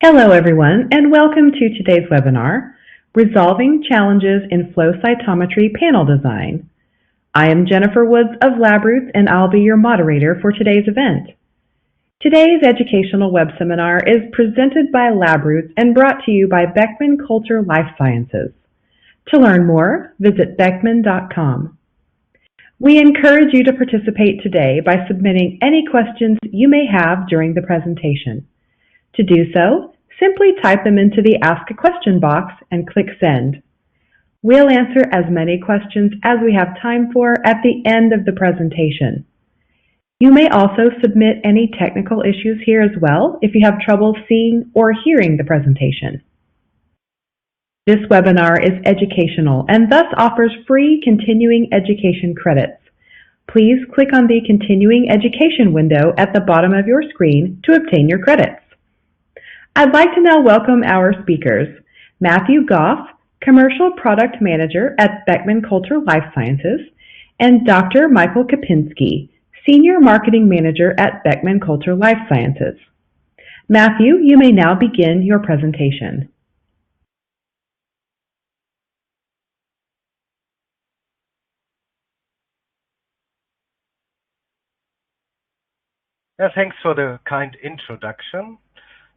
Hello everyone, and welcome to today's webinar, Resolving Challenges in Flow Cytometry Panel Design. I am Jennifer Woods of LabRoots, and I'll be your moderator for today's event. Today's educational web seminar is presented by LabRoots and brought to you by Beckman Coulter Life Sciences. To learn more, visit beckman.com. We encourage you to participate today by submitting any questions you may have during the presentation. To do so, simply type them into the Ask a Question box and click Send. We'll answer as many questions as we have time for at the end of the presentation. You may also submit any technical issues here as well if you have trouble seeing or hearing the presentation. This webinar is educational and thus offers free continuing education credits. Please click on the Continuing Education window at the bottom of your screen to obtain your credits. I'd like to now welcome our speakers, Matthew Goff, Commercial Product Manager at Beckman Coulter Life Sciences, and Dr. Michael Kapinsky, Senior Marketing Manager at Beckman Coulter Life Sciences. Matthew, you may now begin your presentation. Yeah, thanks for the kind introduction.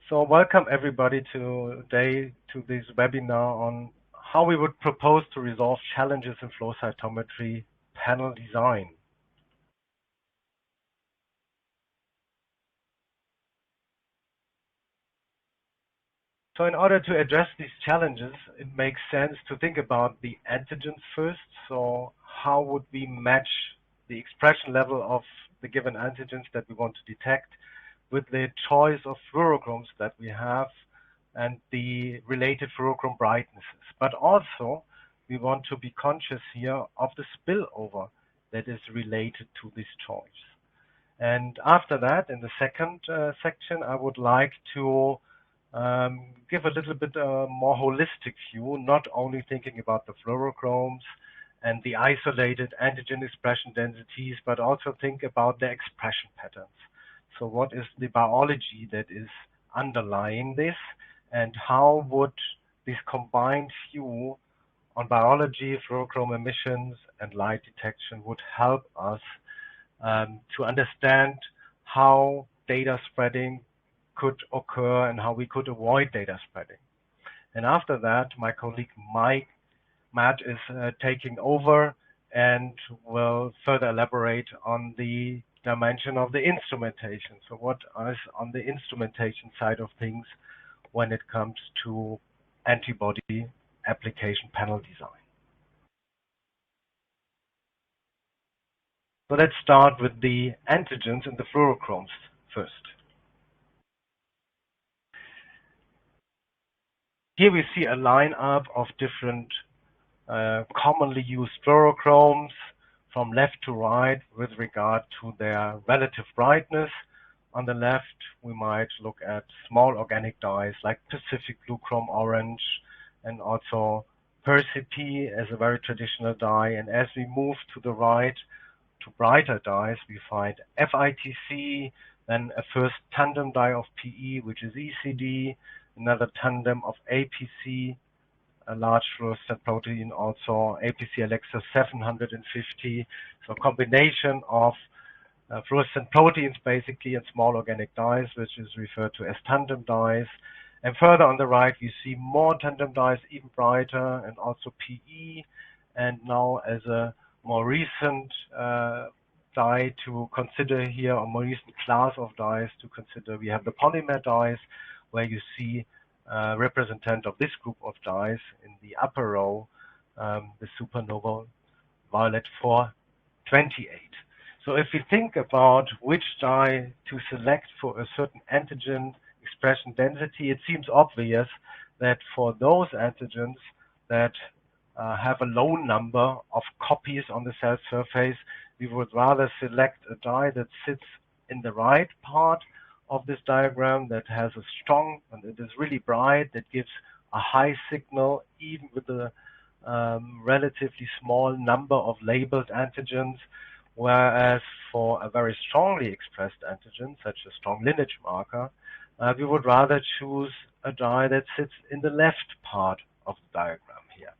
So welcome everybody today to this webinar on how we would propose to resolve challenges in flow cytometry panel design. So in order to address these challenges, it makes sense to think about the antigens first. So how would we match the expression level of the given antigens that we want to detect with the choice of fluorochromes that we have and the related fluorochrome brightnesses. But also, we want to be conscious here of the spillover that is related to this choice. And after that, in the second section, I would like to give a little bit more holistic view, not only thinking about the fluorochromes and the isolated antigen expression densities, but also think about the expression patterns. So what is the biology that is underlying this, and how would this combined view on biology, fluorochrome emissions, and light detection would help us to understand how data spreading could occur and how we could avoid data spreading. And after that, my colleague Matt is taking over and will further elaborate on the dimension of the instrumentation. So what is on the instrumentation side of things when it comes to antibody application panel design. So let's start with the antigens and the fluorochromes first. Here we see a lineup of different commonly used fluorochromes from left to right with regard to their relative brightness. On the left, we might look at small organic dyes like Pacific Blue Chrome Orange and also Percipi as a very traditional dye. And as we move to the right to brighter dyes, we find FITC, then a first tandem dye of PE, which is ECD, another tandem of APC, a large fluorescent protein, also APC Alexa 750. So a combination of fluorescent proteins basically and small organic dyes, which is referred to as tandem dyes. And further on the right, we see more tandem dyes, even brighter, and also PE. And now as a more recent dye to consider here, or more recent class of dyes to consider, we have the polymer dyes, where you see representative of this group of dyes in the upper row, the supernova violet 428. So if we think about which dye to select for a certain antigen expression density, it seems obvious that for those antigens that have a low number of copies on the cell surface, we would rather select a dye that sits in the right part of this diagram, that has a strong, and it is really bright, that gives a high signal even with a relatively small number of labeled antigens, whereas for a very strongly expressed antigen, such as strong lineage marker, we would rather choose a dye that sits in the left part of the diagram here.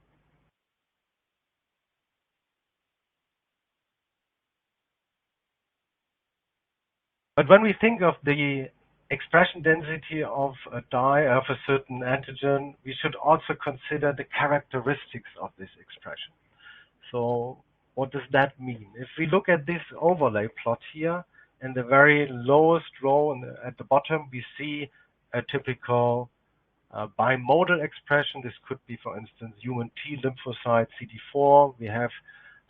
But when we think of the expression density of a dye, of a certain antigen, we should also consider the characteristics of this expression. So what does that mean? If we look at this overlay plot here, in the very lowest row at the bottom, we see a typical bimodal expression. This could be, for instance, human T lymphocyte CD4. We have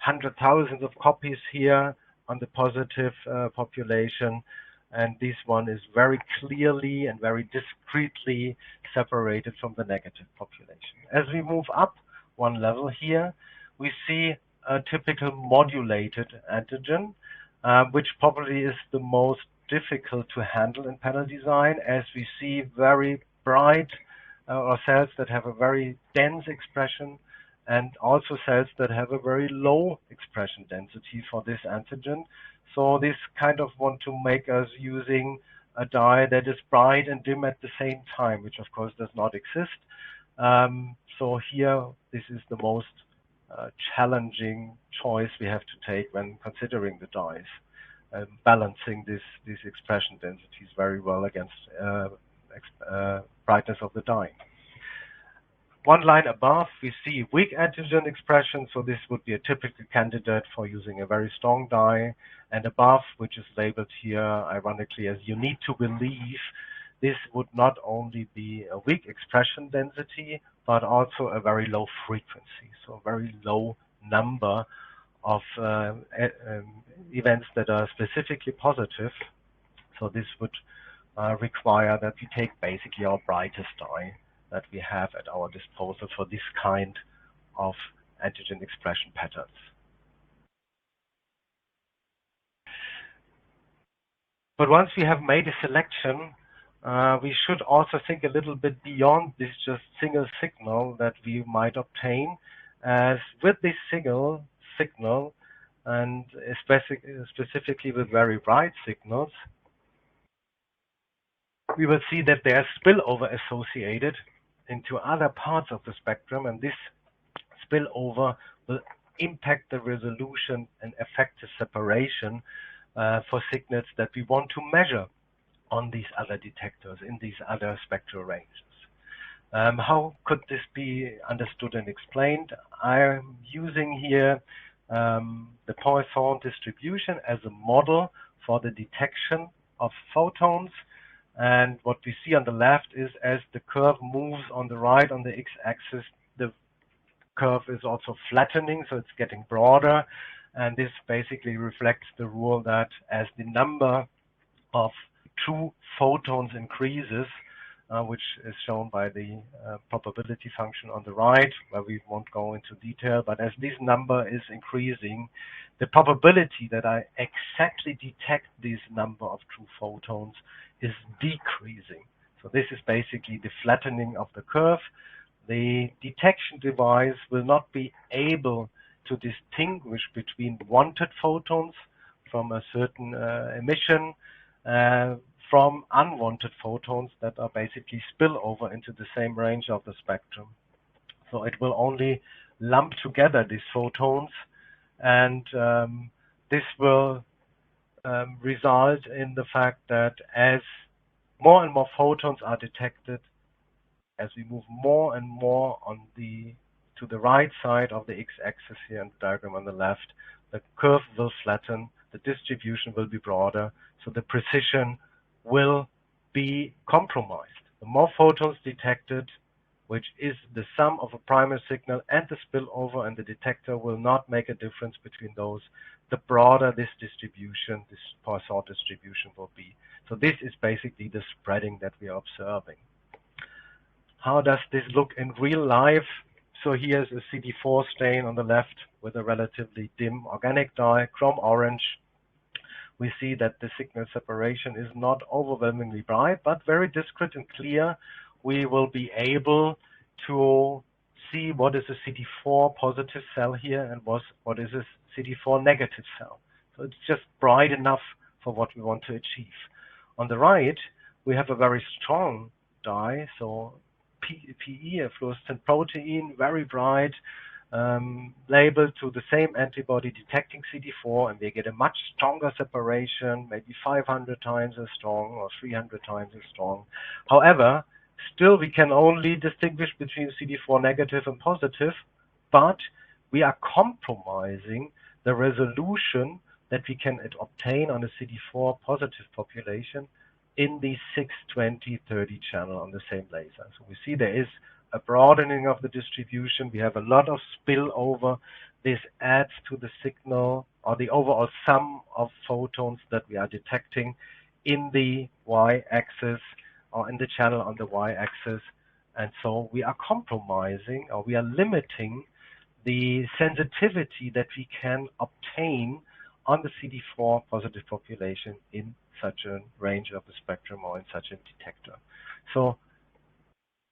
100,000 of copies here on the positive population, and this one is very clearly and very discreetly separated from the negative population. As we move up one level here, we see a typical modulated antigen, which probably is the most difficult to handle in panel design, as we see very bright or cells that have a very dense expression, and also cells that have a very low expression density for this antigen. So this kind of want to make us using a dye that is bright and dim at the same time, which of course does not exist. So here, this is the most challenging choice we have to take when considering the dyes, balancing these expression densities very well against brightness of the dye. One line above, we see weak antigen expression, so this would be a typical candidate for using a very strong dye. And above, which is labeled here, ironically, as you need to believe, this would not only be a weak expression density, but also a very low frequency, so a very low number of events that are specifically positive. So this would require that we take basically our brightest dye that we have at our disposal for this kind of antigen expression patterns. But once we have made a selection, we should also think a little bit beyond this just single signal that we might obtain, as with this single signal, and specifically with very bright signals, we will see that there's spillover associated into other parts of the spectrum, and this spillover will impact the resolution and effective separation for signals that we want to measure on these other detectors in these other spectral ranges. How could this be understood and explained? I'm using here the Poisson distribution as a model for the detection of photons. And what we see on the left is as the curve moves on the right on the x-axis, the curve is also flattening, so it's getting broader. And this basically reflects the rule that as the number of true photons increases, which is shown by the probability function on the right, where we won't go into detail, but as this number is increasing, the probability that I exactly detect this number of true photons is decreasing. So this is basically the flattening of the curve. The detection device will not be able to distinguish between wanted photons from a certain emission from unwanted photons that are basically spill over into the same range of the spectrum. So it will only lump together these photons, and this will result in the fact that as more and more photons are detected, as we move more and more on to the right side of the x-axis here in the diagram on the left, the curve will flatten, the distribution will be broader, so the precision will be compromised. The more photons detected, which is the sum of a primary signal and the spillover, and the detector will not make a difference between those, the broader this distribution, this Poisson distribution will be. So this is basically the spreading that we are observing. How does this look in real life? So here's a CD4 stain on the left with a relatively dim organic dye, chrome orange. We see that the signal separation is not overwhelmingly bright, but very discrete and clear. We will be able to see what is a CD4 positive cell here and what is a CD4 negative cell. So it's just bright enough for what we want to achieve. On the right, we have a very strong dye, so PE, a fluorescent protein, very bright, labeled to the same antibody detecting CD4, and we get a much stronger separation, maybe 500 times as strong or 300 times as strong. However, still we can only distinguish between CD4 negative and positive, but we are compromising the resolution that we can obtain on a CD4 positive population in the 620/30 channel on the same laser. So we see there is a broadening of the distribution. We have a lot of spillover. This adds to the signal or the overall sum of photons that we are detecting in the y-axis or in the channel on the y-axis. And so we are compromising, or we are limiting the sensitivity that we can obtain on the CD4 positive population in such a range of the spectrum or in such a detector. So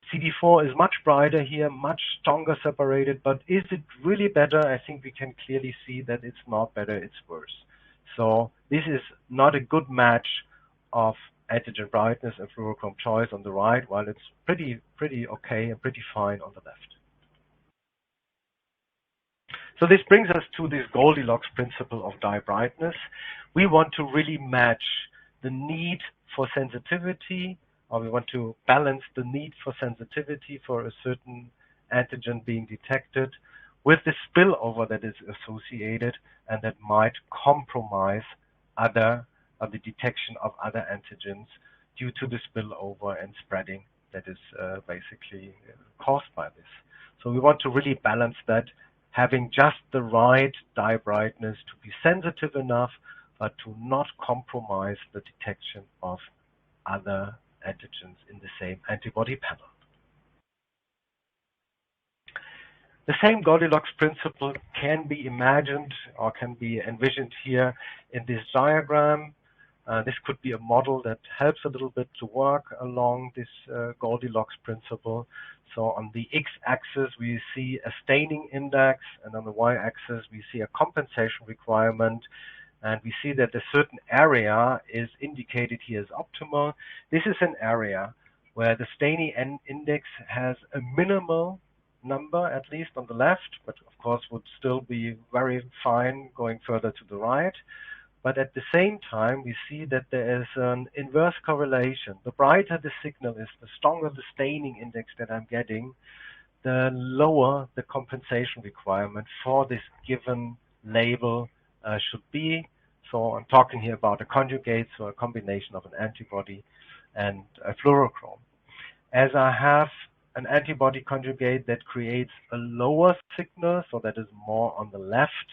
CD4 is much brighter here, much stronger separated, but is it really better? I think we can clearly see that it's not better, it's worse. So this is not a good match of antigen brightness and fluorochrome choice on the right, while it's pretty okay and pretty fine on the left. So this brings us to this Goldilocks principle of dye brightness. We want to really match the need for sensitivity, or we want to balance the need for sensitivity for a certain antigen being detected with the spillover that is associated and that might compromise the detection of other antigens due to the spillover and spreading that is basically caused by this. So we want to really balance that, having just the right dye brightness to be sensitive enough, but to not compromise the detection of other antigens in the same antibody panel. The same Goldilocks principle can be imagined or can be envisioned here in this diagram. This could be a model that helps a little bit to work along this Goldilocks principle. So on the x-axis, we see a staining index, and on the y-axis, we see a compensation requirement. And we see that a certain area is indicated here as optimal. This is an area where the staining index has a minimal number, at least on the left, but of course would still be very fine going further to the right. But at the same time, we see that there is an inverse correlation. The brighter the signal is, the stronger the staining index that I'm getting, the lower the compensation requirement for this given label should be. So I'm talking here about a conjugate, so a combination of an antibody and a fluorochrome. As I have an antibody conjugate that creates a lower signal, so that is more on the left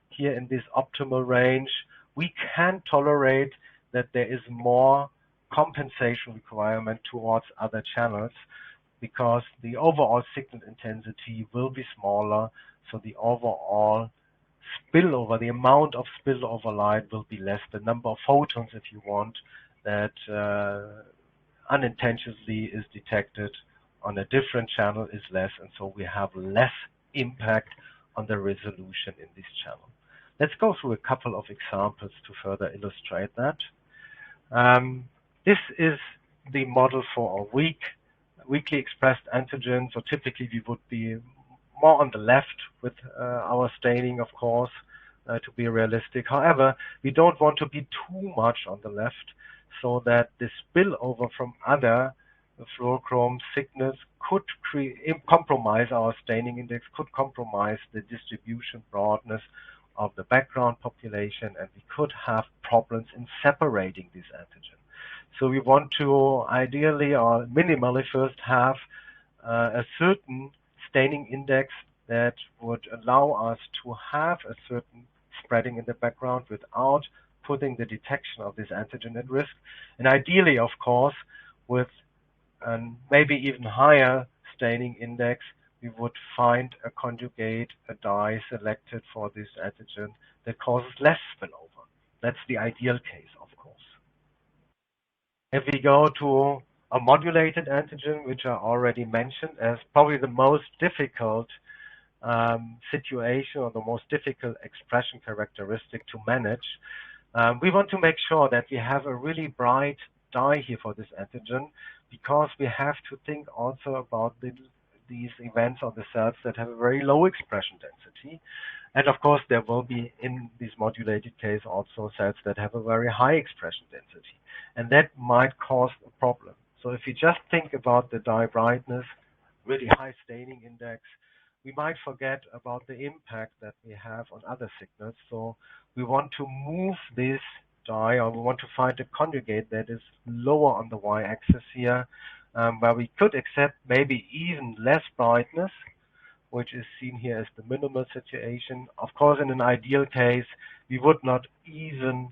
here in this optimal range, we can tolerate that there is more compensation requirement towards other channels because the overall signal intensity will be smaller, so the overall spillover, the amount of spillover light will be less. The number of photons, if you want, that unintentionally is detected on a different channel is less, and so we have less impact on the resolution in this channel. Let's go through a couple of examples to further illustrate that. This is the model for a weakly expressed antigen. So typically we would be more on the left with our staining, of course, to be realistic. However, we don't want to be too much on the left so that the spillover from other fluorochrome signals could compromise our staining index, could compromise the distribution broadness of the background population, and we could have problems in separating this antigen. So we want to ideally or minimally first have a certain staining index that would allow us to have a certain spreading in the background without putting the detection of this antigen at risk. And ideally, of course, with maybe even higher staining index, we would find a conjugate, a dye selected for this antigen that causes less spillover. That's the ideal case, of course. If we go to a modulated antigen, which I already mentioned as probably the most difficult situation or the most difficult expression characteristic to manage, we want to make sure that we have a really bright dye here for this antigen, because we have to think also about these events on the cells that have a very low expression density. And of course, there will be, in this modulated case, also cells that have a very high expression density. And that might cause a problem. So if you just think about the dye brightness, really high staining index, we might forget about the impact that we have on other signals. So we want to move this dye, or we want to find a conjugate that is lower on the y-axis here, where we could accept maybe even less brightness, which is seen here as the minimal situation. Of course, in an ideal case, we would not even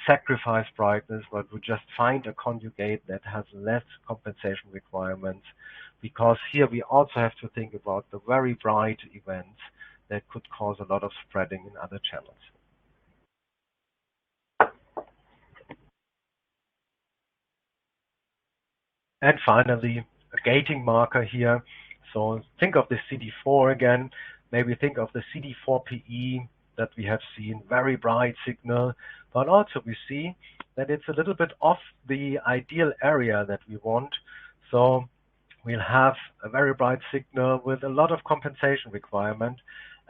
sacrifice brightness, but would just find a conjugate that has less compensation requirements, because here we also have to think about the very bright events that could cause a lot of spreading in other channels. And finally, a gating marker here. So think of the CD4 again. Maybe think of the CD4PE that we have seen, very bright signal, but also we see that it's a little bit off the ideal area that we want. So we'll have a very bright signal with a lot of compensation requirement,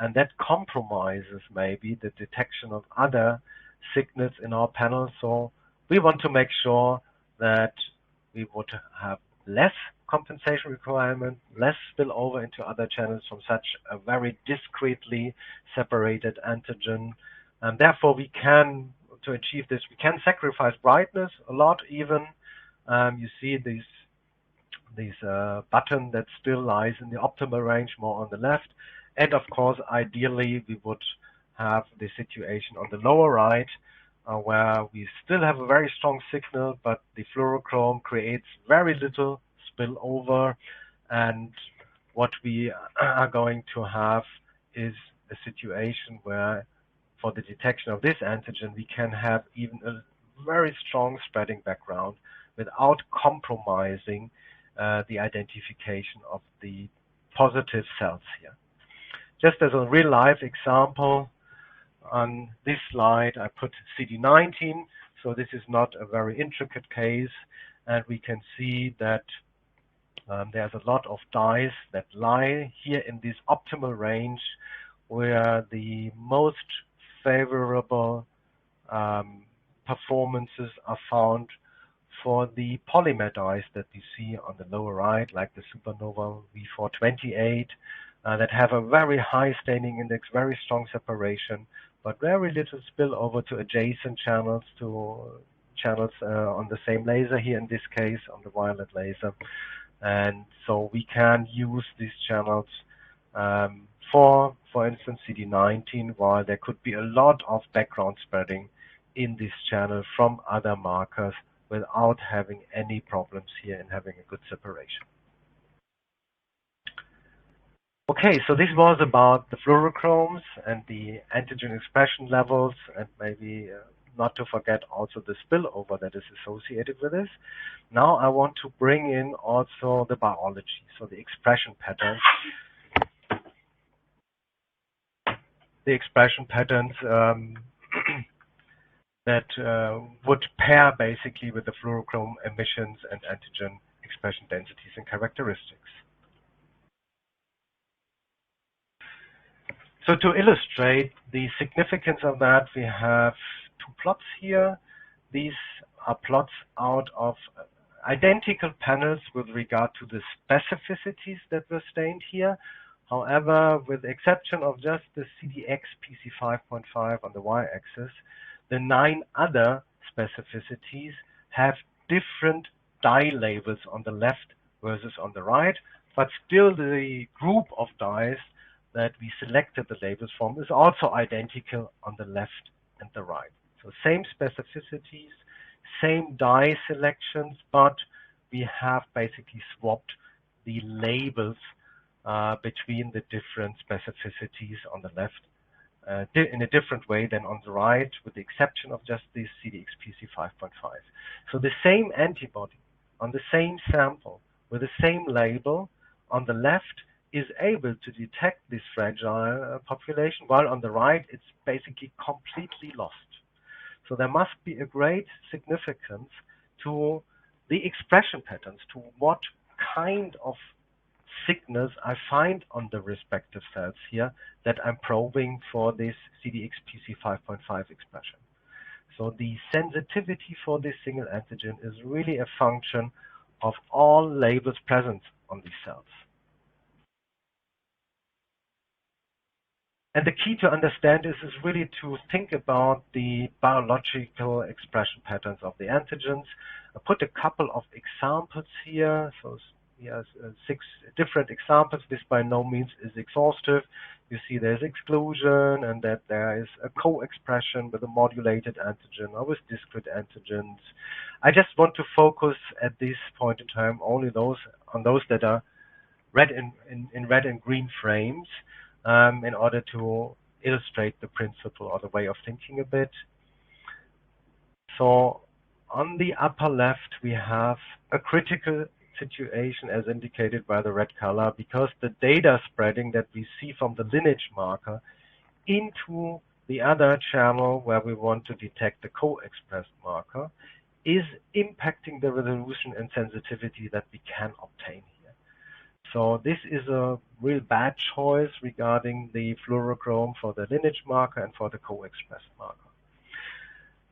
and that compromises maybe the detection of other signals in our panel. So we want to make sure that we would have less compensation requirement, less spillover into other channels from such a very discretely separated antigen. And therefore, we can, to achieve this, we can sacrifice brightness a lot even. You see this button that still lies in the optimal range, more on the left. And of course, ideally, we would have the situation on the lower right, where we still have a very strong signal, but the fluorochrome creates very little spillover. And what we are going to have is a situation where, for the detection of this antigen, we can have even a very strong spreading background without compromising the identification of the positive cells here. Just as a real-life example, on this slide, I put CD19, so this is not a very intricate case, and we can see that there's a lot of dyes that lie here in this optimal range, where the most favorable performances are found for the polymer dyes that we see on the lower right, like the supernova V428, that have a very high staining index, very strong separation, but very little spillover to adjacent channels, on the same laser here, in this case on the violet laser. And so we can use these channels for instance, CD19, while there could be a lot of background spreading in this channel from other markers without having any problems here in having a good separation. Okay, so this was about the fluorochromes and the antigen expression levels, and maybe not to forget also the spillover that is associated with this. Now I want to bring in also the biology, so the expression patterns. The expression patterns that would pair basically with the fluorochrome emissions and antigen expression densities and characteristics. So to illustrate the significance of that, we have two plots here. These are plots out of identical panels with regard to the specificities that were stained here. However, with the exception of just the CDX PC5.5 on the y-axis, the 9 other specificities have different dye labels on the left versus on the right, but still the group of dyes that we selected the labels from is also identical on the left and the right. So same specificities, same dye selections, but we have basically swapped the labels between the different specificities on the left in a different way than on the right, with the exception of just this CDX PC5.5. So the same antibody on the same sample with the same label on the left is able to detect this fragile population, while on the right it's basically completely lost. So there must be a great significance to the expression patterns, to what kind of signals I find on the respective cells here that I'm probing for this CDX-PC5.5 expression. So the sensitivity for this single antigen is really a function of all labels present on these cells. And the key to understand this is really to think about the biological expression patterns of the antigens. I put a couple of examples here. So yes, 6 different examples. This by no means is exhaustive. You see there's exclusion and that there is a co-expression with a modulated antigen or with discrete antigens. I just want to focus at this point in time only on those that are red in red and green frames, in order to illustrate the principle or the way of thinking a bit. So on the upper left, we have a critical situation as indicated by the red color, because the data spreading that we see from the lineage marker into the other channel where we want to detect the co-expressed marker is impacting the resolution and sensitivity that we can obtain here. So this is a real bad choice regarding the fluorochrome for the lineage marker and for the co-expressed marker.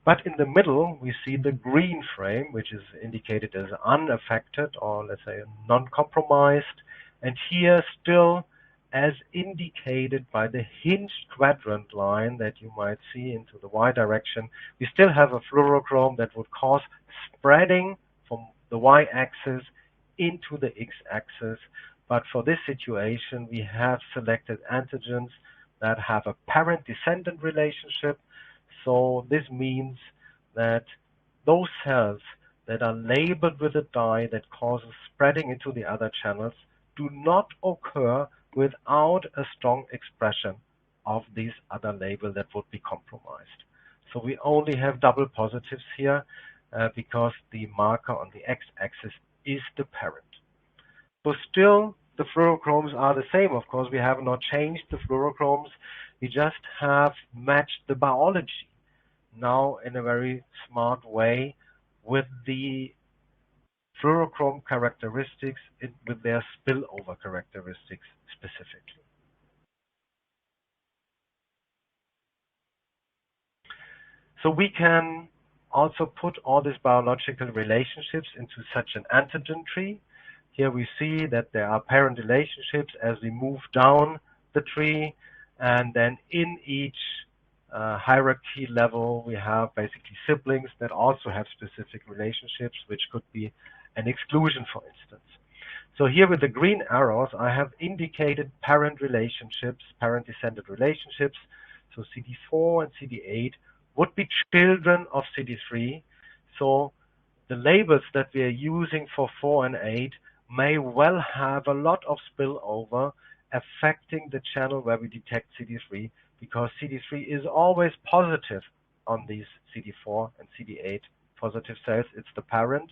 But in the middle, we see the green frame, which is indicated as unaffected, or let's say non-compromised. And here still, as indicated by the hinged quadrant line that you might see into the Y direction, we still have a fluorochrome that would cause spreading from the Y-axis into the X-axis. But for this situation, we have selected antigens that have a parent-descendant relationship. So this means that those cells that are labeled with a dye that causes spreading into the other channels do not occur without a strong expression of this other label that would be compromised. So we only have double positives here because the marker on the X-axis is the parent. So still, the fluorochromes are the same. Of course, we have not changed the fluorochromes. We just have matched the biology now in a very smart way with the fluorochrome characteristics with their spillover characteristics specifically. So we can also put all these biological relationships into such an antigen tree. Here we see that there are parent relationships as we move down the tree, and then in each hierarchy level we have basically siblings that also have specific relationships, which could be an exclusion, for instance. So here with the green arrows, I have indicated parent relationships, parent-descendant relationships. So CD4 and CD8 would be children of CD3. So the labels that we are using for 4 and 8 may well have a lot of spillover affecting the channel where we detect CD3, because CD3 is always positive on these CD4 and CD8 positive cells. It's the parent.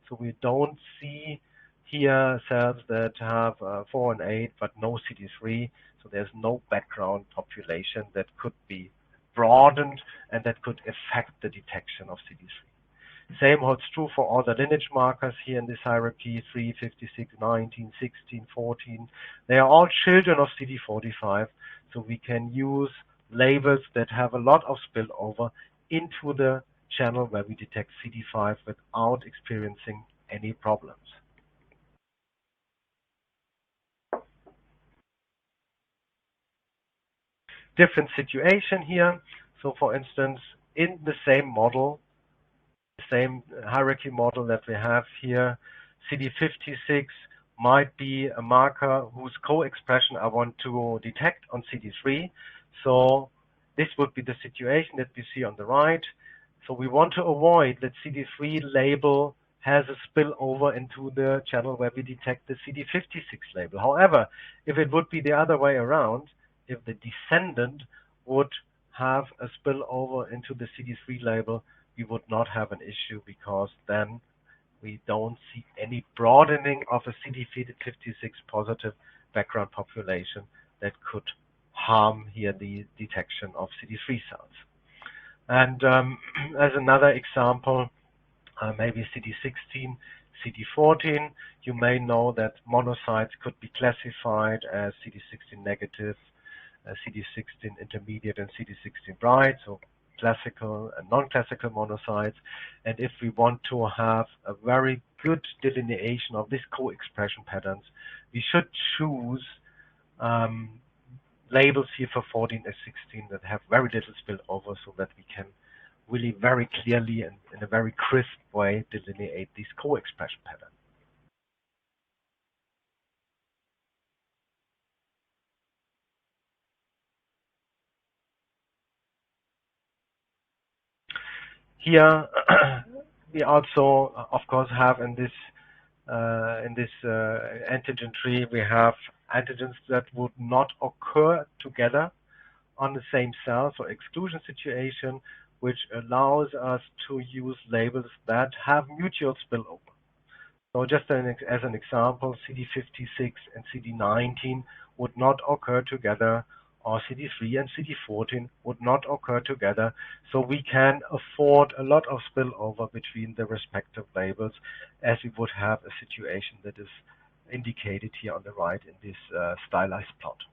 So we don't see here cells that have 4 and 8 but no CD3. So there's no background population that could be broadened and that could affect the detection of CD3. Same holds true for all the lineage markers here in this hierarchy, 3, 56, 19, 16, 14. They are all children of CD45, so we can use labels that have a lot of spillover into the channel where we detect CD5 without experiencing any problems. Different situation here. So for instance, in the same model, same hierarchy model that we have here, CD56 might be a marker whose co-expression I want to detect on CD3. So this would be the situation that we see on the right. So we want to avoid that CD3 label has a spillover into the channel where we detect the CD56 label. However, if it would be the other way around, if the descendant would have a spillover into the CD3 label, we would not have an issue, because then we don't see any broadening of a CD56 positive background population that could harm here the detection of CD3 cells. And as another example, maybe CD16, CD14. You may know that monocytes could be classified as CD16 negative, CD16 intermediate, and CD16 bright, so classical and non-classical monocytes. And if we want to have a very good delineation of these co-expression patterns, we should choose labels here for 14 and 16 that have very little spillover, so that we can really very clearly and in a very crisp way delineate these co-expression patterns. Here we also, of course, have in this antigen tree, we have antigens that would not occur together on the same cell, so exclusion situation, which allows us to use labels that have mutual spillover. So just as an example, CD56 and CD19 would not occur together, or CD3 and CD14 would not occur together. So we can afford a lot of spillover between the respective labels, as we would have a situation that is indicated here on the right in this stylized plot.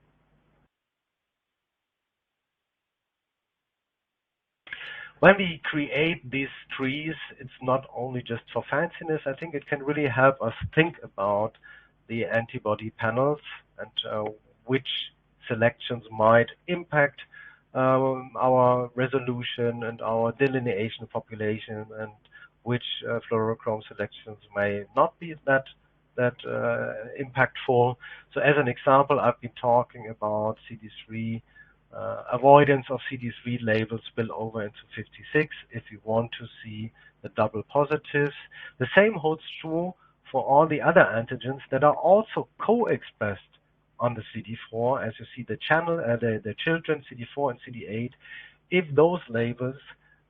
When we create these trees, it's not only just for fanciness. I think it can really help us think about the antibody panels and which selections might impact our resolution and our delineation of population, and which fluorochrome selections may not be that impactful. So as an example, I've been talking about CD3 avoidance of CD3 labels spill over into 56 if you want to see the double positives. The same holds true for all the other antigens that are also co-expressed on the CD4, as you see the channel, the children CD4 and CD8. If those labels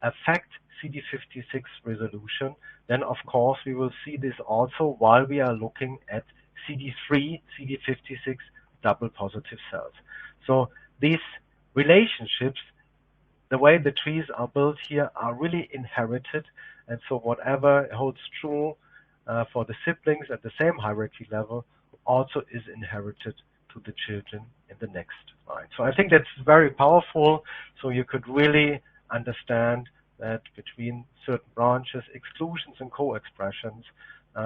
affect CD56 resolution, then of course we will see this also while we are looking at CD3, CD56 double positive cells. So these relationships, the way the trees are built here, are really inherited, and so whatever holds true for the siblings at the same hierarchy level also is inherited to the children in the next line. So I think that's very powerful, so you could really understand that between certain branches, exclusions and co-expressions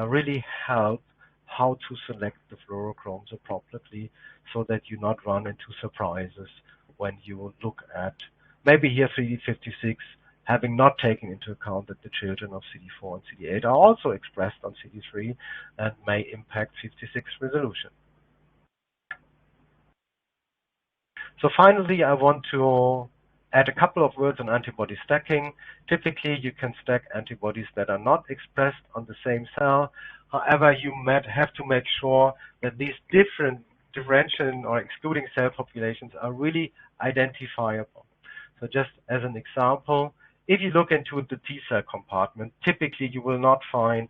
really help how to select the fluorochromes appropriately, so that you not run into surprises when you look at maybe here CD56, having not taken into account that the children of CD4 and CD8 are also expressed on CD3 and may impact 56 resolution. So finally, I want to add a couple of words on antibody stacking. Typically, you can stack antibodies that are not expressed on the same cell. However, you might have to make sure that these different differentiating or excluding cell populations are really identifiable. So just as an example, if you look into the T cell compartment, typically you will not find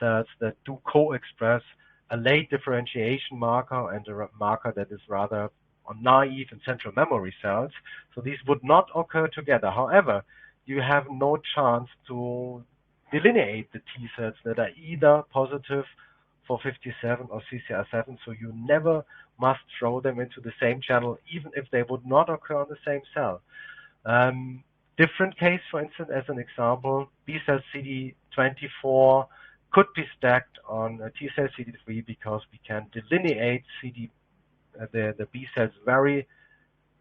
cells that do co-express a late differentiation marker and a marker that is rather on naive and central memory cells. So these would not occur together. However, you have no chance to delineate the T cells that are either positive for 57 or CCR7, so you never must throw them into the same channel, even if they would not occur on the same cell. Different case, for instance, as an example, B cell CD24 could be stacked on a T cell CD3 because we can delineate the B cells very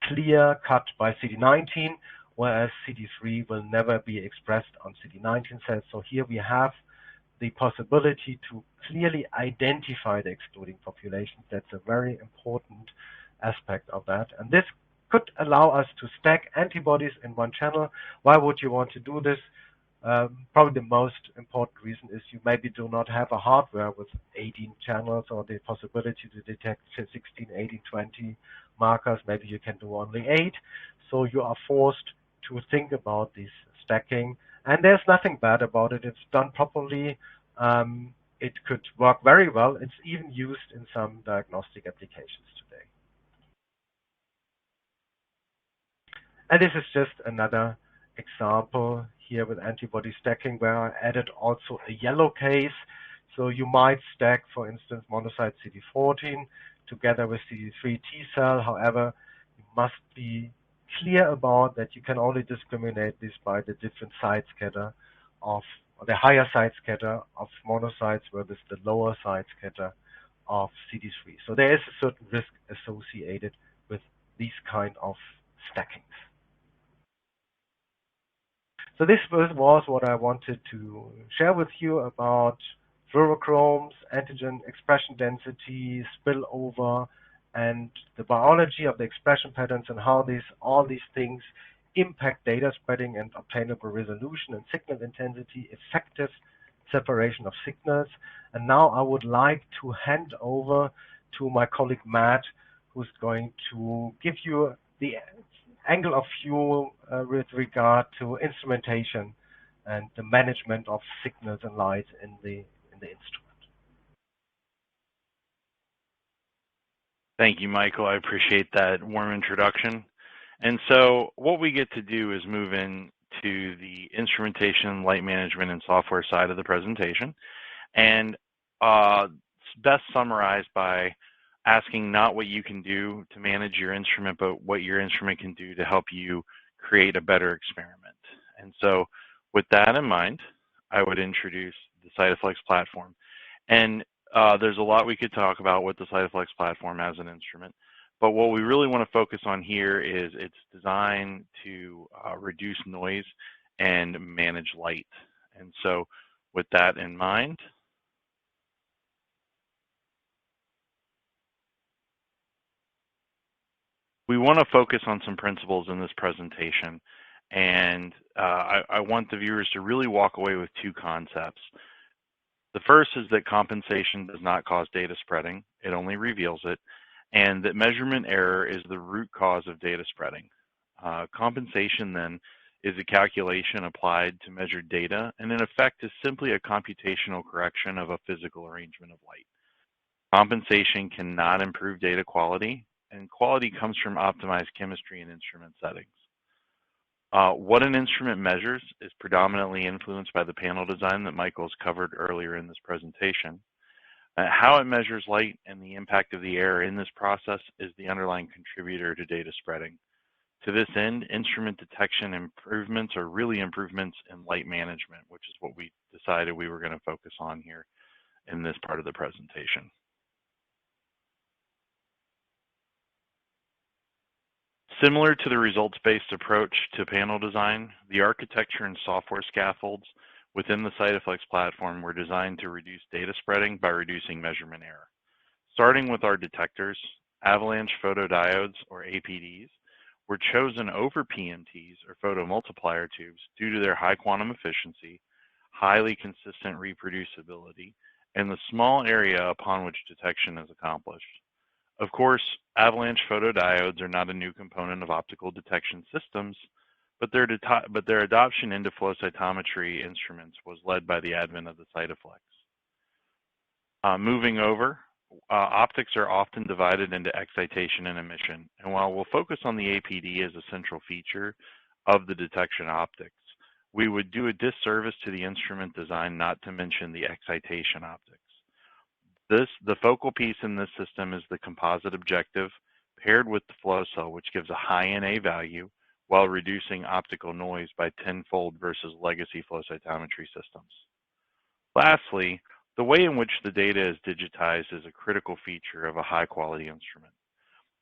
clear cut by CD19, whereas CD3 will never be expressed on CD19 cells. So here we have the possibility to clearly identify the excluding population. That's a very important aspect of that. And this could allow us to stack antibodies in one channel. Why would you want to do this? Probably the most important reason is you maybe do not have a hardware with 18 channels or the possibility to detect 16, 18, 20 markers. Maybe you can do only 8. So you are forced to think about this stacking. And there's nothing bad about it. It's done properly. It could work very well. It's even used in some diagnostic applications today. And this is just another example here with antibody stacking, where I added also a yellow case. So you might stack, for instance, monocyte CD14 together with CD3 T cell. However, you must be clear about that you can only discriminate this by the different side scatter of, or the higher side scatter of monocytes versus the lower side scatter of CD3. So there is a certain risk associated with these kind of stackings. So this was what I wanted to share with you about fluorochromes, antigen expression density, spillover, and the biology of the expression patterns and how all these things impact data spreading and obtainable resolution and signal intensity, effective separation of signals. And now I would like to hand over to my colleague Matt, who's going to give you the angle of view with regard to instrumentation and the management of signals and light in the instrument. Thank you, Michael. I appreciate that warm introduction. And so what we get to do is move into the instrumentation, light management, and software side of the presentation. And it's best summarized by asking not what you can do to manage your instrument, but what your instrument can do to help you create a better experiment. And so with that in mind, I would introduce the CytoFLEX platform. And there's a lot we could talk about with the CytoFLEX platform as an instrument, but what we really want to focus on here is its design to reduce noise and manage light. And so with that in mind, we want to focus on some principles in this presentation, and I want the viewers to really walk away with two concepts. The first is that compensation does not cause data spreading, it only reveals it, and that measurement error is the root cause of data spreading. Compensation then is a calculation applied to measure data, and in effect is simply a computational correction of a physical arrangement of light. Compensation cannot improve data quality, and quality comes from optimized chemistry and instrument settings. What an instrument measures is predominantly influenced by the panel design that Michael's covered earlier in this presentation. How it measures light and the impact of the error in this process is the underlying contributor to data spreading. To this end, instrument detection improvements are really improvements in light management, which is what we decided we were going to focus on here in this part of the presentation. Similar to the results-based approach to panel design, the architecture and software scaffolds within the CytoFLEX platform were designed to reduce data spreading by reducing measurement error. Starting with our detectors, avalanche photodiodes, or APDs, were chosen over PMTs, or photomultiplier tubes, due to their high quantum efficiency, highly consistent reproducibility, and the small area upon which detection is accomplished. Of course, avalanche photodiodes are not a new component of optical detection systems, but their adoption into flow cytometry instruments was led by the advent of the CytoFLEX. Moving over, optics are often divided into excitation and emission, and while we'll focus on the APD as a central feature of the detection optics, we would do a disservice to the instrument design not to mention the excitation optics. The focal piece in this system is the composite objective paired with the flow cell, which gives a high NA value while reducing optical noise by 10-fold versus legacy flow cytometry systems. Lastly, the way in which the data is digitized is a critical feature of a high-quality instrument.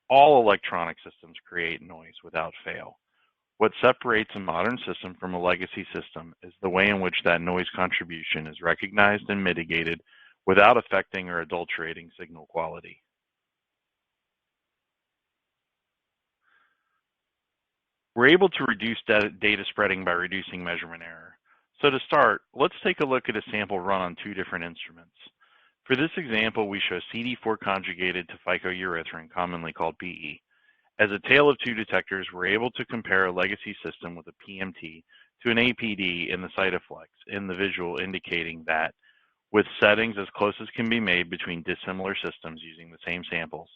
All electronic systems create noise without fail. What separates a modern system from a legacy system is the way in which that noise contribution is recognized and mitigated without affecting or adulterating signal quality. We're able to reduce data spreading by reducing measurement error. So to start, let's take a look at a sample run on two different instruments. For this example, we show CD4 conjugated to phycoerythrin, commonly called PE. As a tale of two detectors, we're able to compare a legacy system with a PMT to an APD in the CytoFLEX, in the visual indicating that with settings as close as can be made between dissimilar systems using the same samples,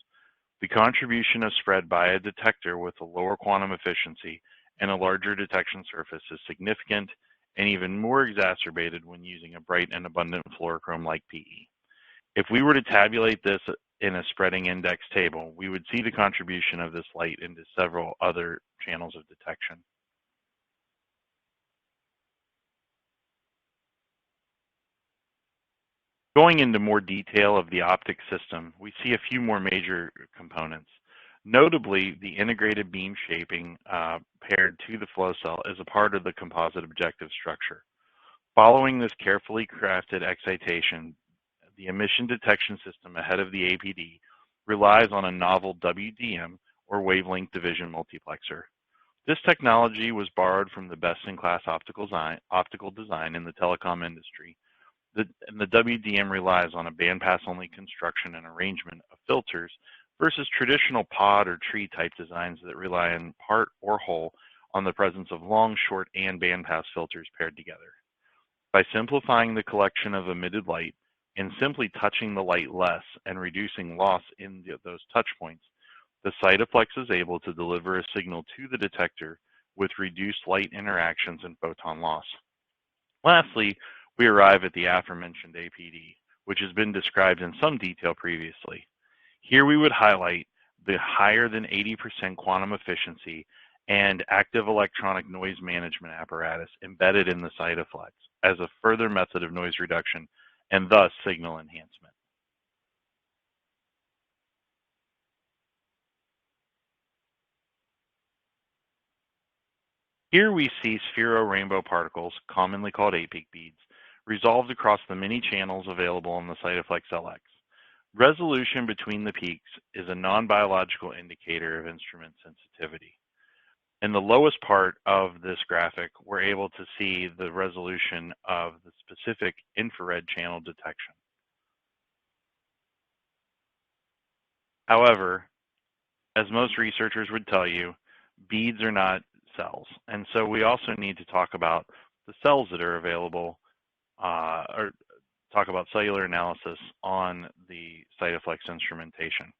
the contribution of spread by a detector with a lower quantum efficiency and a larger detection surface is significant and even more exacerbated when using a bright and abundant fluorochrome like PE. If we were to tabulate this in a spreading index table, we would see the contribution of this light into several other channels of detection. Going into more detail of the optic system, we see a few more major components. Notably, the integrated beam shaping paired to the flow cell is a part of the composite objective structure. Following this carefully crafted excitation, the emission detection system ahead of the APD relies on a novel WDM, or wavelength division multiplexer. This technology was borrowed from the best-in-class optical design in the telecom industry. The WDM relies on a bandpass-only construction and arrangement of filters versus traditional pod or tree type designs that rely in part or whole on the presence of long, short, and bandpass filters paired together. By simplifying the collection of emitted light and simply touching the light less and reducing loss in those touch points, the CytoFLEX is able to deliver a signal to the detector with reduced light interactions and photon loss. Lastly, we arrive at the aforementioned APD, which has been described in some detail previously. Here we would highlight the higher than 80% quantum efficiency and active electronic noise management apparatus embedded in the CytoFLEX as a further method of noise reduction and thus signal enhancement. Here we see spherorainbow particles, commonly called APIC beads, resolved across the many channels available on the CytoFLEX LX. Resolution between the peaks is a non-biological indicator of instrument sensitivity. In the lowest part of this graphic, we're able to see the resolution of the specific infrared channel detection. However, as most researchers would tell you, beads are not cells. And so we also need to talk about the cells that are available or talk about cellular analysis on the CytoFLEX instrumentation.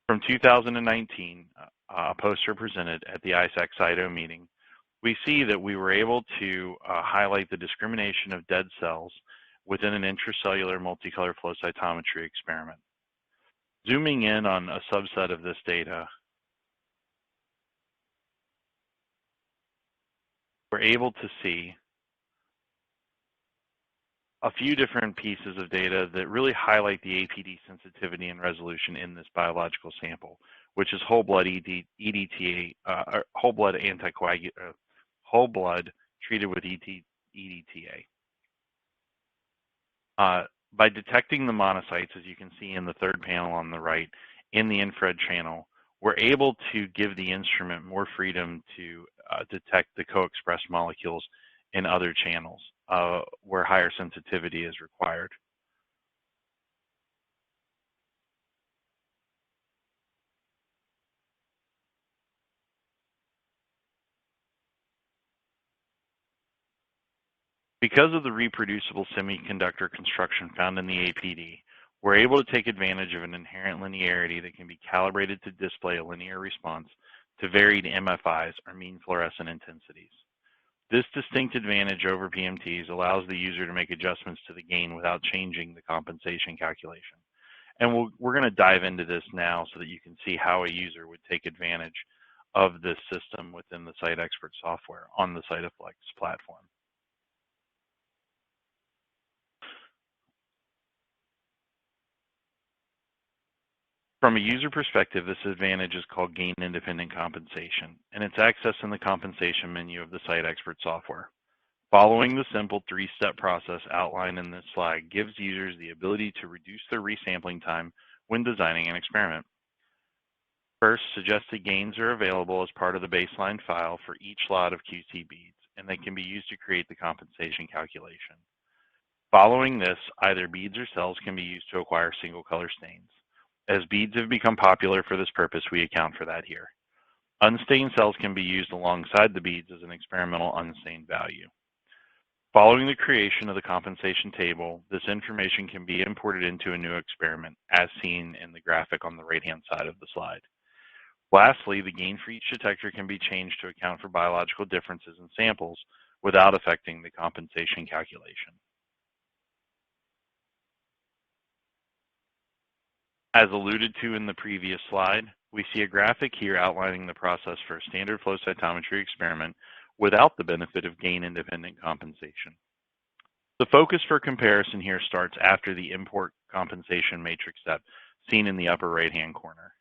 From 2019, a poster presented at the ISAC Cyto meeting, we see that we were able to highlight the discrimination of dead cells within an intracellular multicolor flow cytometry experiment. Zooming in on a subset of this data, we're able to see a few different pieces of data that really highlight the APD sensitivity and resolution in this biological sample, which is whole blood EDTA, whole blood whole blood treated with EDTA. By detecting the monocytes, as you can see in the third panel on the right, in the infrared channel, we're able to give the instrument more freedom to detect the co-expressed molecules in other channels where higher sensitivity is required. Because of the reproducible semiconductor construction found in the APD, we're able to take advantage of an inherent linearity that can be calibrated to display a linear response to varied MFIs, or mean fluorescent intensities. This distinct advantage over PMTs allows the user to make adjustments to the gain without changing the compensation calculation. And we're going to dive into this now so that you can see how a user would take advantage of this system within the CytExpert software on the CytoFLEX platform. From a user perspective, this advantage is called gain-independent compensation, and it's accessed in the compensation menu of the CytExpert software. Following the simple three-step process outlined in this slide gives users the ability to reduce their resampling time when designing an experiment. First, suggested gains are available as part of the baseline file for each lot of QC beads, and they can be used to create the compensation calculation. Following this, either beads or cells can be used to acquire single-color stains. As beads have become popular for this purpose, we account for that here. Unstained cells can be used alongside the beads as an experimental unstained value. Following the creation of the compensation table, this information can be imported into a new experiment, as seen in the graphic on the right-hand side of the slide. Lastly, the gain for each detector can be changed to account for biological differences in samples without affecting the compensation calculation. As alluded to in the previous slide, we see a graphic here outlining the process for a standard flow cytometry experiment without the benefit of gain-independent compensation. The focus for comparison here starts after the import compensation matrix step seen in the upper right-hand corner.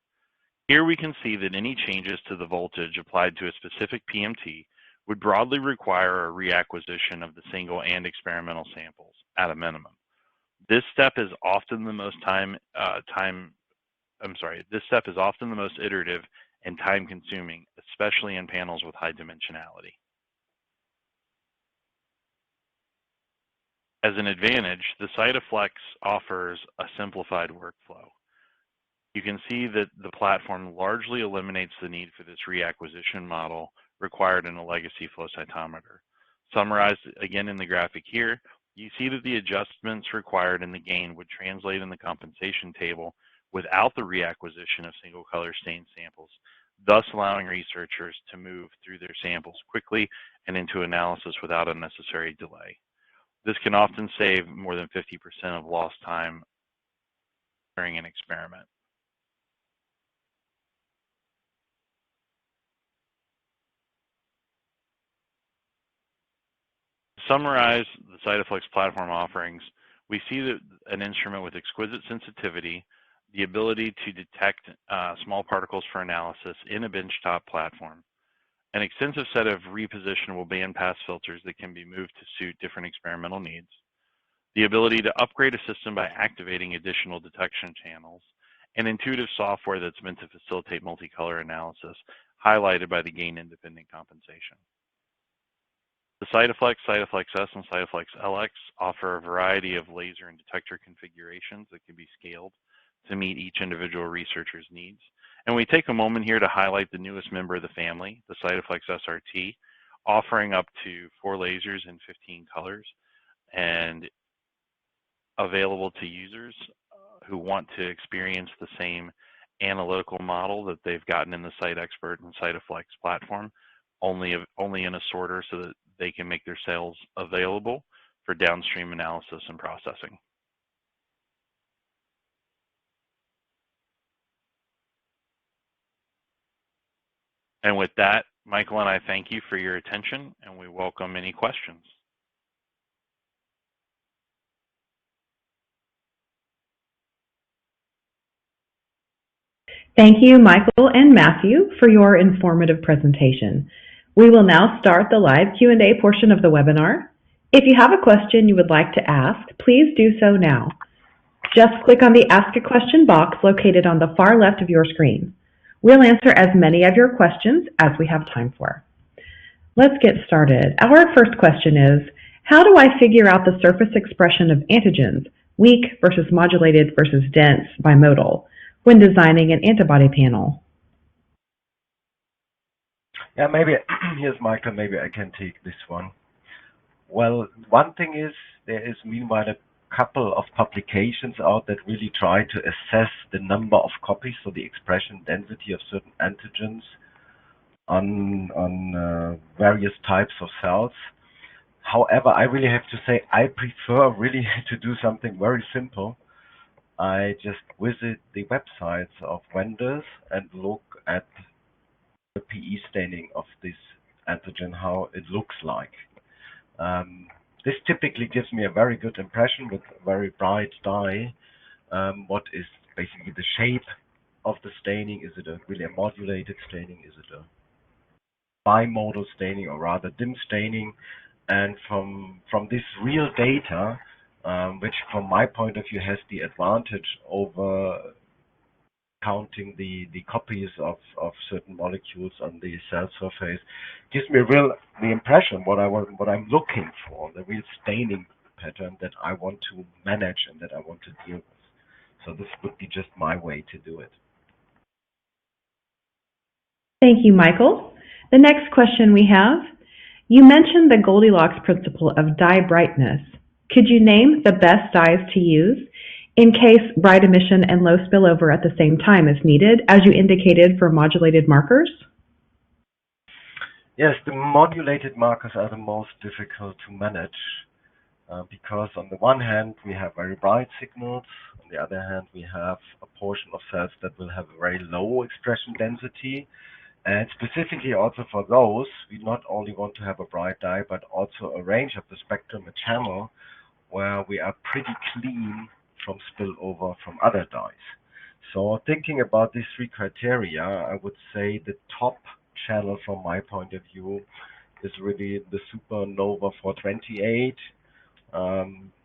Here we can see that any changes to the voltage applied to a specific PMT would broadly require a reacquisition of the single and experimental samples at a minimum. This step is often the most iterative and time-consuming, especially in panels with high dimensionality. As an advantage, the CytoFLEX offers a simplified workflow. You can see that the platform largely eliminates the need for this reacquisition model required in a legacy flow cytometer. Summarized again in the graphic here, you see that the adjustments required in the gain would translate in the compensation table without the reacquisition of single color stained samples, thus allowing researchers to move through their samples quickly and into analysis without unnecessary delay. This can often save more than 50% of lost time during an experiment. To summarize the CytoFLEX platform offerings, we see that an instrument with exquisite sensitivity, the ability to detect small particles for analysis in a benchtop platform, an extensive set of repositionable bandpass filters that can be moved to suit different experimental needs, the ability to upgrade a system by activating additional detection channels, and intuitive software that's meant to facilitate multicolor analysis, highlighted by the gain-independent compensation. The CytoFLEX, CytoFLEX-S, and CytoFLEX-LX offer a variety of laser and detector configurations that can be scaled to meet each individual researcher's needs. And we take a moment here to highlight the newest member of the family, the CytoFLEX SRT, offering up to 4 lasers in 15 colors and available to users who want to experience the same analytical model that they've gotten in the CytExpert and CytoFLEX platform, only in a sorter so that they can make their cells available for downstream analysis and processing. And with that, Michael and I thank you for your attention, and we welcome any questions. Thank you, Michael and Matthew, for your informative presentation. We will now start the live Q&A portion of the webinar. If you have a question you would like to ask, please do so now. Just click on the Ask a Question box located on the far left of your screen. We'll answer as many of your questions as we have time for. Let's get started. Our first question is, how do I figure out the surface expression of antigens, weak versus modulated versus dense bimodal, when designing an antibody panel? Yeah, maybe, here's Michael, maybe I can take this one. Well, one thing is, there is meanwhile a couple of publications out that really try to assess the number of copies, so the expression density of certain antigens on various types of cells. However, I really have to say, I prefer really to do something very simple. I just visit the websites of vendors and look at the PE staining of this antigen, how it looks like. This typically gives me a very good impression with a very bright dye. What is basically the shape of the staining? Is it really a modulated staining? Is it a bimodal staining or rather dim staining? And from this real data, which from my point of view has the advantage over counting the copies of certain molecules on the cell surface, gives me the impression what I'm looking for, the real staining pattern that I want to manage and that I want to deal with. So this would be just my way to do it. Thank you, Michael. The next question we have, you mentioned the Goldilocks principle of dye brightness. Could you name the best dyes to use in case bright emission and low spillover at the same time is needed, as you indicated for modulated markers? Yes, the modulated markers are the most difficult to manage because on the one hand we have very bright signals, on the other hand we have a portion of cells that will have a very low expression density, and specifically also for those we not only want to have a bright dye but also a range of the spectrum, a channel where we are pretty clean from spillover from other dyes. So thinking about these three criteria, I would say the top channel from my point of view is really the Supernova 428,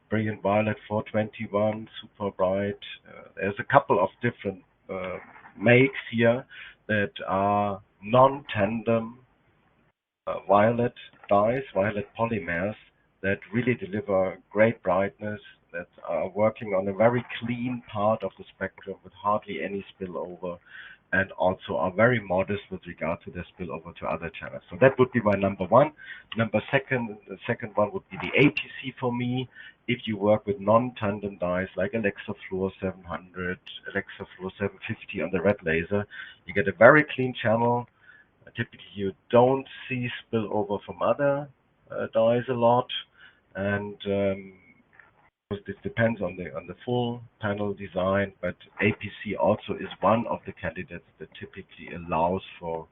Brilliant Violet 421, Super Bright. There's a couple of different makes here that are non-tandem violet dyes, violet polymers that really deliver great brightness, that are working on a very clean part of the spectrum with hardly any spillover, and also are very modest with regard to their spillover to other channels. So that would be my number one. The second one would be the APC for me. If you work with non-tandem dyes like Alexa Fluor 700, Alexa Fluor 750 on the red laser, you get a very clean channel. Typically, you don't see spillover from other dyes a lot, and this depends on the full panel design. But APC also is one of the candidates that typically allows for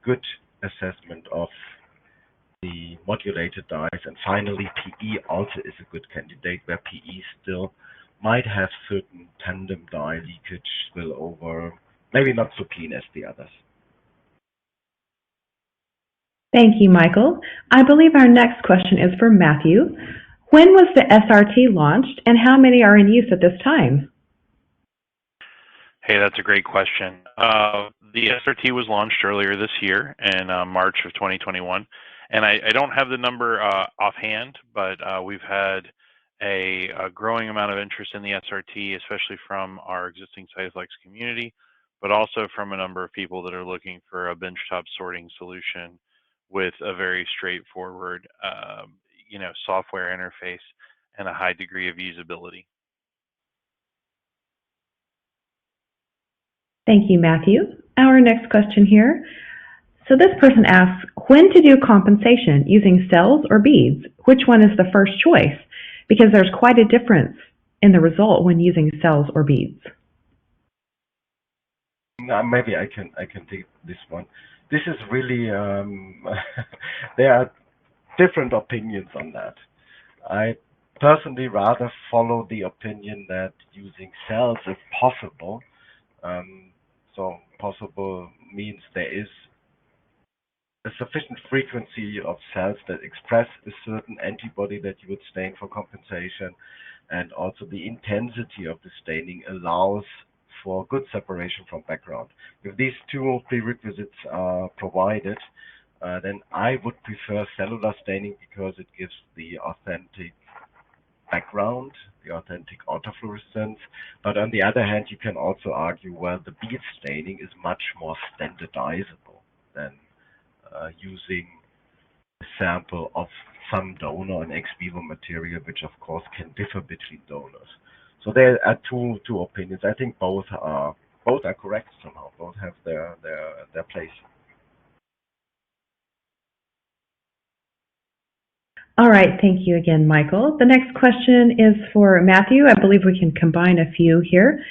good assessment of the modulated dyes. And finally, PE also is a good candidate, where PE still might have certain tandem dye leakage spillover, maybe not so clean as the others. Thank you, Michael. I believe our next question is for Matthew. When was the SRT launched, and how many are in use at this time? Hey, that's a great question. The SRT was launched earlier this year in March of 2021, and I don't have the number offhand, but we've had a growing amount of interest in the SRT, especially from our existing CytoFLEX community, but also from a number of people that are looking for a benchtop sorting solution with a very straightforward, software interface and a high degree of usability. Thank you, Matthew. Our next question here. So this person asks, when to do compensation using cells or beads? Which one is the first choice? Because there's quite a difference in the result when using cells or beads. Maybe I can take this one. This is really there are different opinions on that. I personally rather follow the opinion that using cells, if possible, so possible means there is a sufficient frequency of cells that express a certain antibody that you would stain for compensation, and also the intensity of the staining allows for good separation from background. If these two prerequisites are provided, then I would prefer cellular staining because it gives the authentic background, the authentic autofluorescence. But on the other hand, you can also argue, well, the bead staining is much more standardizable than using a sample of some donor and ex vivo material, which of course can differ between donors. So there are two opinions. I think both are correct somehow. Both have their place. All right, thank you again, Michael. The next question is for Matthew. I believe we can combine a few here.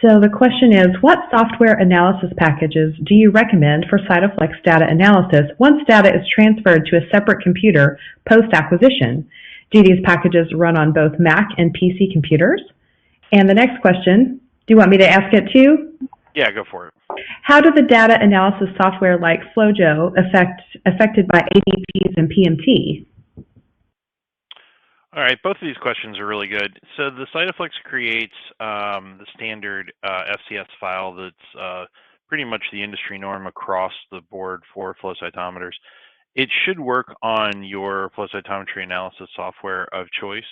So the question is, what software analysis packages do you recommend for CytoFLEX data analysis once data is transferred to a separate computer post-acquisition? Do these packages run on both Mac and PC computers? And the next question, do you want me to ask it too? Yeah, go for it. How do the data analysis software like FlowJo affected by ADPs and PMT? All right, both of these questions are really good. So the CytoFLEX creates the standard FCS file that's pretty much the industry norm across the board for flow cytometers. It should work on your flow cytometry analysis software of choice.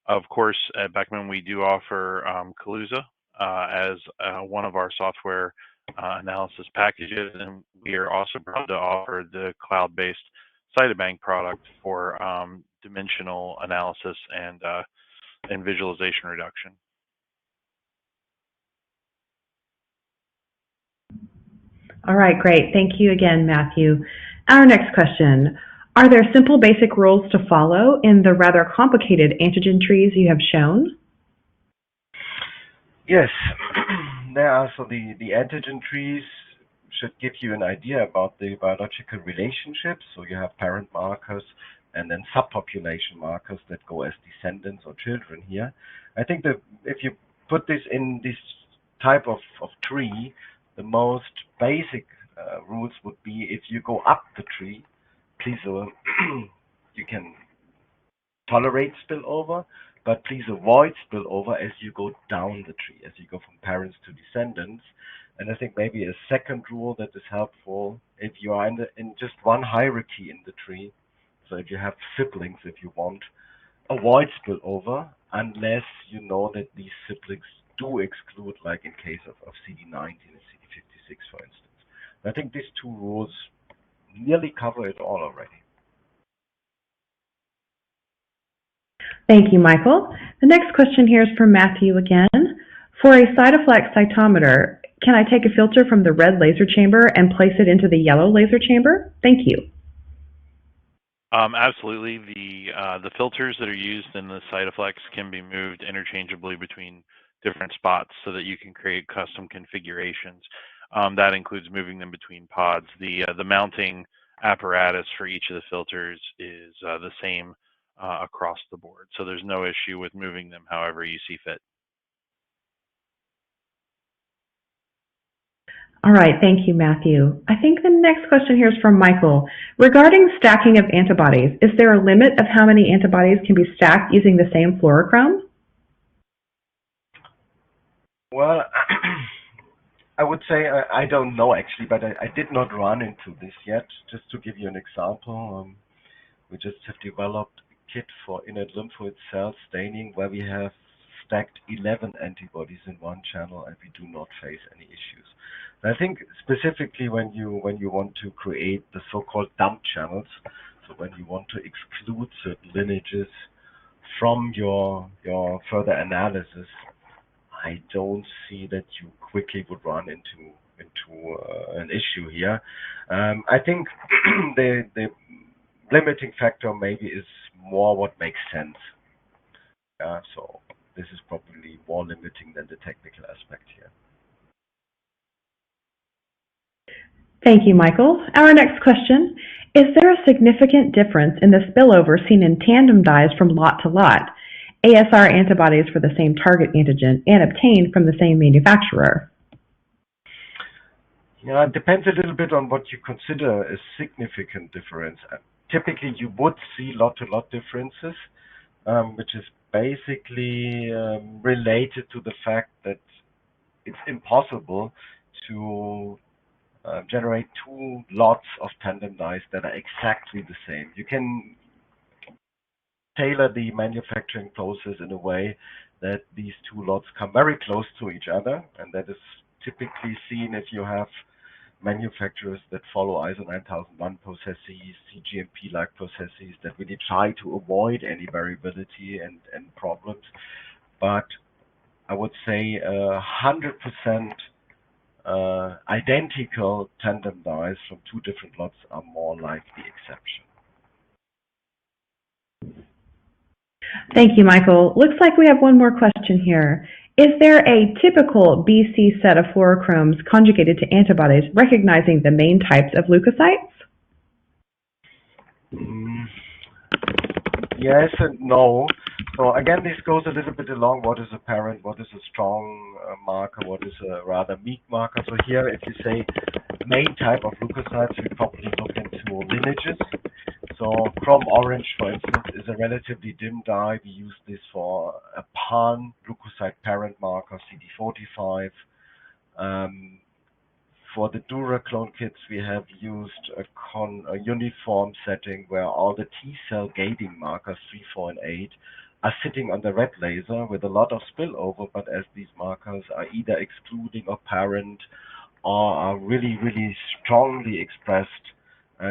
Of course, at Beckman, we do offer Kaluza as one of our software analysis packages, and we are also proud to offer the cloud-based Cytobank product for dimensional analysis and visualization reduction. All right, great. Thank you again, Matthew. Our next question. Are there simple basic rules to follow in the rather complicated antigen trees you have shown? Yes, there are. So the antigen trees should give you an idea about the biological relationships. So you have parent markers and then subpopulation markers that go as descendants or children here. I think that if you put this in this type of tree, the most basic rules would be if you go up the tree, please, you can tolerate spillover, but please avoid spillover as you go down the tree, as you go from parents to descendants. And I think maybe a second rule that is helpful if you are in just one hierarchy in the tree. So if you have siblings, if you want, avoid spillover unless you know that these siblings do exclude, like in case of CD19 and CD56, for instance. I think these two rules nearly cover it all already. Thank you, Michael. The next question here is from Matthew again. For a CytoFLEX cytometer, can I take a filter from the red laser chamber and place it into the yellow laser chamber? Thank you. Absolutely. The filters that are used in the CytoFLEX can be moved interchangeably between different spots so that you can create custom configurations. That includes moving them between pods. The mounting apparatus for each of the filters is the same across the board, so there's no issue with moving them however you see fit. All right, thank you, Matthew. I think the next question here is from Michael. Regarding stacking of antibodies, is there a limit of how many antibodies can be stacked using the same fluorochrome? Well, I would say I don't know actually, but I did not run into this yet. Just to give you an example, we just have developed a kit for innate lymphoid cell staining where we have stacked 11 antibodies in one channel and we do not face any issues. And I think specifically when you want to create the so-called dump channels, so when you want to exclude certain lineages from your further analysis, I don't see that you quickly would run into an issue here. I think the limiting factor maybe is more what makes sense. So this is probably more limiting than the technical aspect here. Thank you, Michael. Our next question, is there a significant difference in the spillover seen in tandem dyes from lot to lot, ASR antibodies for the same target antigen and obtained from the same manufacturer? Yeah, it depends a little bit on what you consider a significant difference. Typically, you would see lot-to-lot differences, which is basically related to the fact that it's impossible to generate two lots of tandem dyes that are exactly the same. You can tailor the manufacturing process in a way that these two lots come very close to each other, and that is typically seen if you have manufacturers that follow ISO 9001 processes, CGMP-like processes that really try to avoid any variability and problems. But I would say 100% identical tandem dyes from two different lots are more like the exception. Thank you, Michael. Looks like we have one more question here. Is there a typical BC set of fluorochromes conjugated to antibodies recognizing the main types of leukocytes? Yes and no. So again, this goes a little bit along what is apparent, what is a strong marker, what is a rather weak marker. So here, if you say main type of leukocytes, we probably look into lineages. So chrome orange, for instance, is a relatively dim dye. We use this for a pan leukocyte parent marker, CD45. For the Duraclone kits, we have used a uniform setting where all the T-cell gating markers 3, 4, and 8 are sitting on the red laser with a lot of spillover, but as these markers are either excluding or parent or are really, really strongly expressed,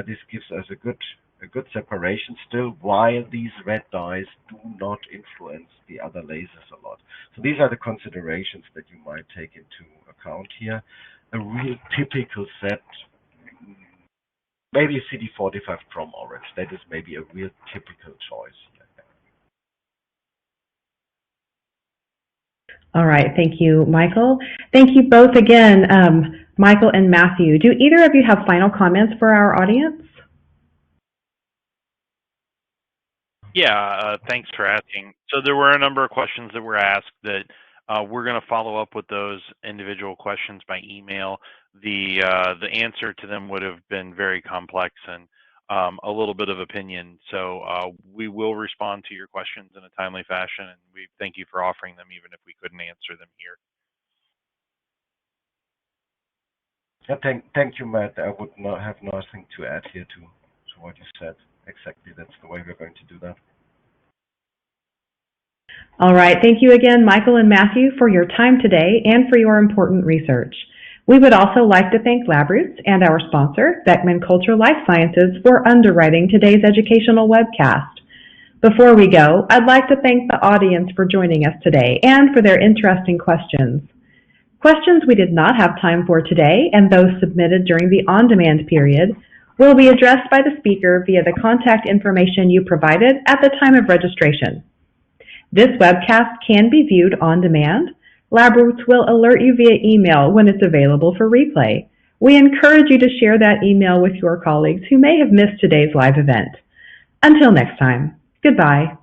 this gives us a good separation still, while these red dyes do not influence the other lasers a lot. So these are the considerations that you might take into account here. a real typical set. Maybe CD4 chrome orange. That is maybe a real typical choice here. All right, thank you, Michael. Thank you both again, Michael and Matthew. Do either of you have final comments for our audience? Yeah, thanks for asking. So there were a number of questions that were asked that we're going to follow up with those individual questions by email. The answer to them would have been very complex and a little bit of opinion. So we will respond to your questions in a timely fashion, and we thank you for offering them, even if we couldn't answer them here. Yeah, thank you, Matt. I would have nothing to add here to what you said. Exactly, that's the way we're going to do that. All right, thank you again, Michael and Matthew, for your time today and for your important research. We would also like to thank LabRoots and our sponsor, Beckman Coulter Life Sciences, for underwriting today's educational webcast. Before we go, I'd like to thank the audience for joining us today and for their interesting questions. Questions we did not have time for today and those submitted during the on-demand period will be addressed by the speaker via the contact information you provided at the time of registration. This webcast can be viewed on demand. LabRoots will alert you via email when it's available for replay. We encourage you to share that email with your colleagues who may have missed today's live event. Until next time, goodbye.